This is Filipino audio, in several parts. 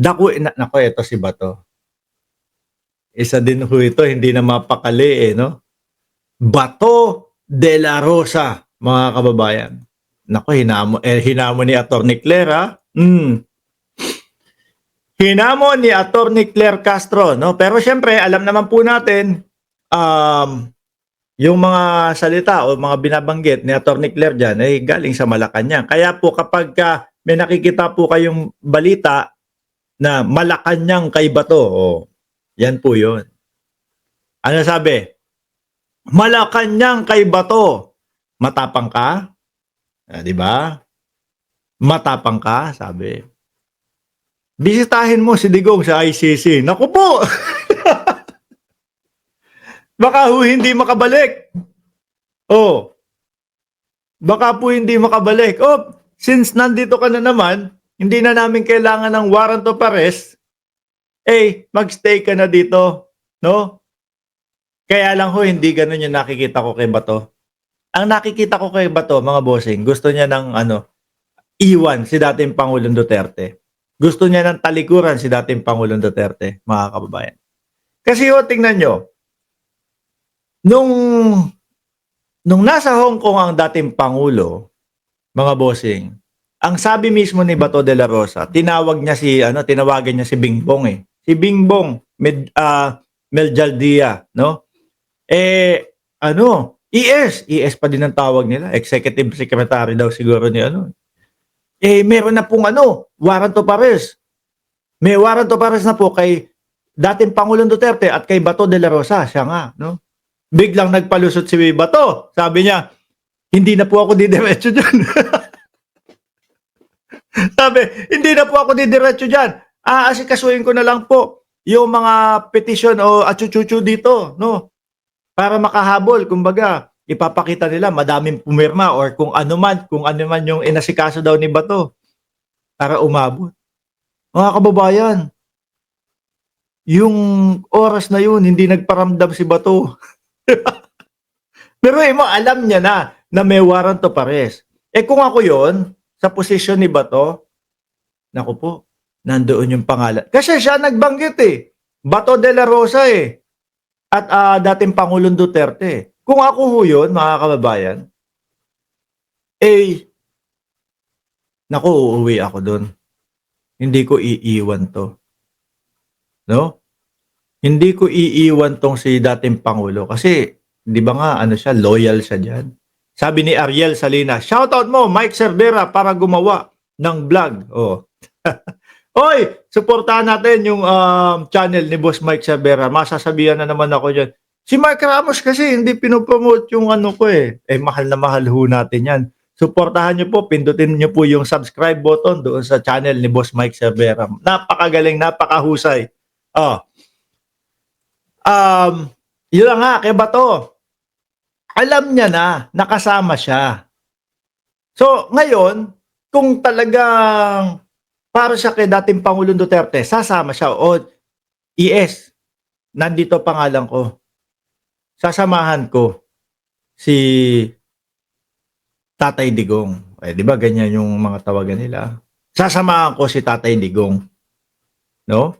Naku, eto si Bato. Isa din ho ito, hindi na mapakali no? Bato de la Rosa, mga kababayan. Naku, hinamo ni Atty. Claire, hinamon ni Atty. Claire Castro, no? Pero syempre, alam naman po natin, yung mga salita o mga binabanggit ni Atty. Claire dyan ay galing sa Malacanang. Kaya po kapag may nakikita po kayong balita na Malacanang kay Bato, yan po yun. Ano sabi? Malacanang kay Bato. Matapang ka? Di ba? Matapang ka, sabi. Bisitahin mo si Digong sa ICC. Naku po! Baka ho hindi makabalik. Baka po hindi makabalik. Since nandito ka na naman, hindi na namin kailangan ng warrant of arrest, magstay ka na dito, no? Kaya lang ho, hindi ganun yung nakikita ko kay Bato. Ang nakikita ko kay Bato, mga bossing, gusto niya ng iwan si dating Pangulong Duterte. Gusto niya ng talikuran si dating Pangulong Duterte, mga kababayan. Kasi tingnan nyo, nung nasa Hong Kong ang dating Pangulo, mga bossing, ang sabi mismo ni Bato de la Rosa, tinawagan niya si Bingbong Si Bingbong Meljaldia, no? ES pa din ang tawag nila, Executive Secretary daw siguro ni meron na pong warrant of arrest. May warrant of arrest na po kay dating Pangulong Duterte at kay Bato de la Rosa, siya nga, no? Biglang nagpalusot si Bato. Sabi niya, hindi na po ako didiretso dyan. Sabi, hindi na po ako didiretso dyan. Asikasuhin ko na lang po yung mga petition o atsuchuchu dito, no? Para makahabol, kumbaga, ipapakita nila madaming pumirma or kung ano man yung inasikaso daw ni Bato para umabot. Mga kababayan, yung oras na yun, hindi nagparamdam si Bato. Pero alam niya na may warrant of arrest. Kung ako yon sa posisyon ni Bato, naku po, nandoon yung pangalan. Kasi siya nagbanggit Bato de la Rosa at dating Pangulong Duterte. Kung ako ho yun, mga kababayan, naku, uuwi ako doon. Hindi ko iiwan to. No? Hindi ko iiwan tong si dating Pangulo. Kasi, di ba nga, siya, loyal siya dyan. Sabi ni Ariel Salinas, shoutout mo, Mike Cervera, para gumawa ng vlog. Oy, suportahan natin yung channel ni Boss Mike Cervera. Masasabihan na naman ako dyan. Si Mark Ramos kasi hindi pinopromote yung ko mahal na mahal ho natin yan. Suportahan nyo po, pindutin nyo po yung subscribe button doon sa channel ni Boss Mike Cervera. Napakagaling, napakahusay. Yun lang nga, kay Bato. Alam niya na, nakasama siya. So, ngayon, kung talagang para siya kay dating Pangulong Duterte, sasama siya. ES, nandito pangalan ko. Sasamahan ko si Tatay Digong. Di ba ganyan yung mga tawagan nila? Sasamahan ko si Tatay Digong. No?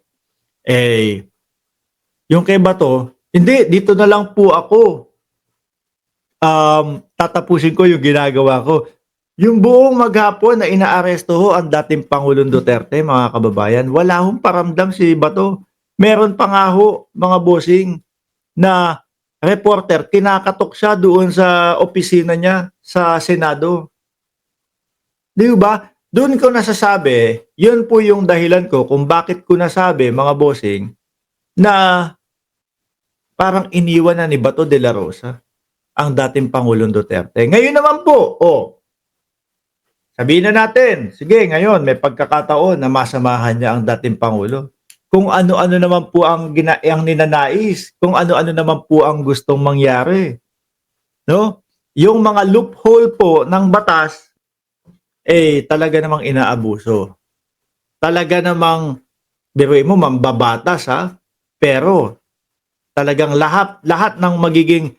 Yung kay Bato, hindi, dito na lang po ako. Tatapusin ko yung ginagawa ko. Yung buong maghapon na inaaresto ho ang dating Pangulong Duterte, mga kababayan, wala hong paramdam si Bato. Meron pa nga ho, mga bossing, na reporter, kinakatok siya doon sa opisina niya sa Senado. Di ba? Doon ko nasasabi, yun po yung dahilan ko kung bakit ko nasabi, mga bossing, na parang iniwan na ni Bato de la Rosa ang dating Pangulong Duterte. Ngayon naman po, sabihin na natin, sige, ngayon may pagkakataon na masamahan niya ang dating Pangulo. Kung ano-ano naman po ang ninanais, kung ano-ano naman po ang gustong mangyari. No? Yung mga loophole po ng batas, talaga namang inaabuso. Talaga namang, biruin mo, mambabatas pero talagang lahat ng magiging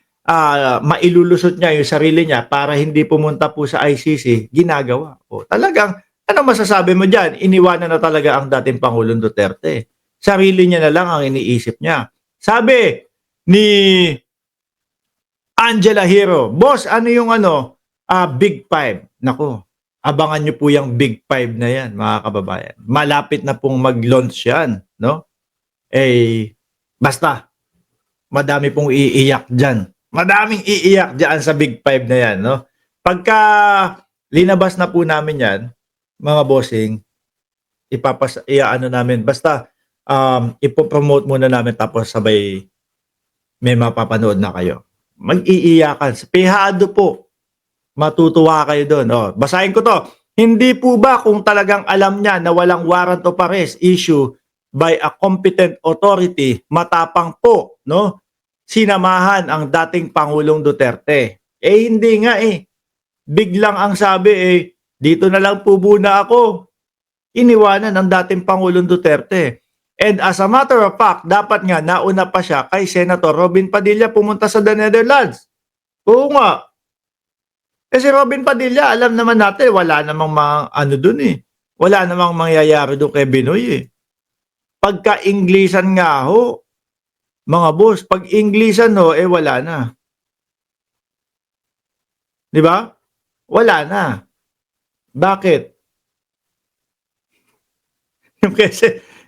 mailulusot niya yung sarili niya para hindi pumunta po sa ICC, ginagawa po. Talagang Ano masasabi mo diyan? Iniwanan na talaga ang dating Pangulong Duterte. Sarili niya na lang ang iniisip niya. Sabi ni Angela Hero, "Boss, ano yung Big Five?" Naku, abangan niyo po yung Big Five na yan, mga kababayan. Malapit na pong mag-launch yan, no? Eh, basta, madami pong iiyak dyan. Madaming iiyak dyan sa Big Five na yan, no? Pagka linabas na po namin yan, mga bossing, iaano namin, basta ipopromote muna namin tapos sabay may mapapanood na kayo. Mag-iiyakan. Pihado po. Matutuwa kayo doon. Oh, basahin ko to. Hindi po ba kung talagang alam niya na walang warrant of arrest issue by a competent authority, matapang po, no? Sinamahan ang dating Pangulong Duterte. Eh hindi nga eh. Biglang ang sabi dito na lang po muna ako. Iniwanan ang dating Pangulong Duterte. And as a matter of fact, dapat nga nauna pa siya kay Senator Robin Padilla pumunta sa the Netherlands. Oo nga. Si Robin Padilla, alam naman natin, wala namang dun eh. Wala namang mangyayari doon kay Binoy eh. Pagka-Inglesan nga ho, mga boss, pag Inglesan ho, wala na. Di ba? Wala na. Bakit?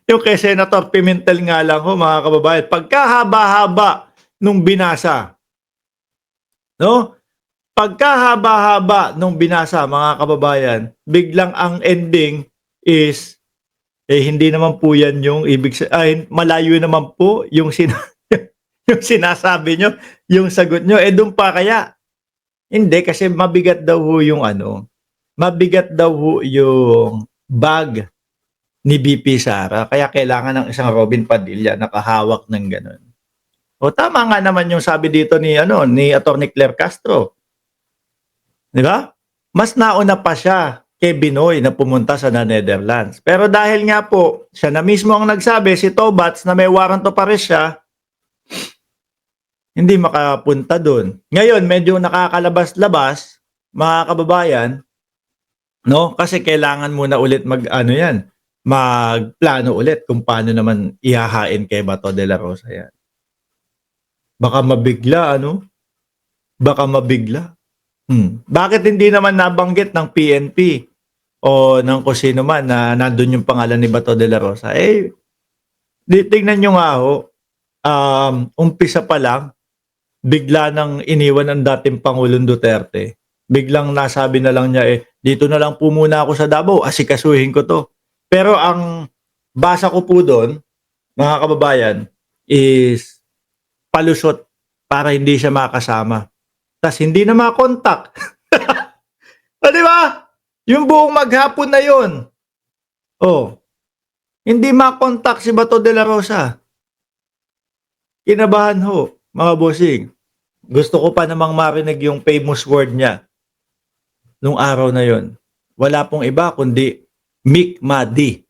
Yung kay Senator Pimentel nga lang ho, mga kababayan, pagkahaba-haba nung binasa, no? Pagkahaba-haba nung binasa, mga kababayan, biglang ang ending is, hindi naman po yan yung malayo naman po yung, yung sinasabi nyo, yung sagot nyo, doon pa kaya? Hindi, kasi mabigat daw ho yung mabigat daw ho yung bag ni BP Sara, kaya kailangan ng isang Robin Padilla nakahawak ng ganun. O tama nga naman yung sabi dito ni Attorney Claire Castro. 'Di ba? Mas nauna pa siya kay Binoy na pumunta sa Netherlands. Pero dahil nga po, siya na mismo ang nagsabi, si Tobats, na may warrant of arrest siya, hindi makapunta doon. Ngayon, medyo nakakalabas-labas, mga kababayan, no? Kasi kailangan muna ulit magplano ulit kung paano naman ihahain kay Bato de la Rosa yan. Baka mabigla, Baka mabigla. Bakit hindi naman nabanggit ng PNP o ng kung sino man na nandun yung pangalan ni Bato de la Rosa? Tingnan nyo nga ho, umpisa pa lang, bigla nang iniwan ang dating Pangulong Duterte. Biglang nasabi na lang niya, dito na lang po muna ako sa Davao, asikasuhin ko to. Pero ang basa ko po doon, mga kababayan, is palusot para hindi siya makasama. Tas hindi na makontak. Di ba? Yung buong maghapon na yon. Hindi makontak si Bato de la Rosa. Kinabahan ho, mga bossing. Gusto ko pa namang marinig yung famous word niya nung araw na yon. Wala pong iba kundi Mick Madi.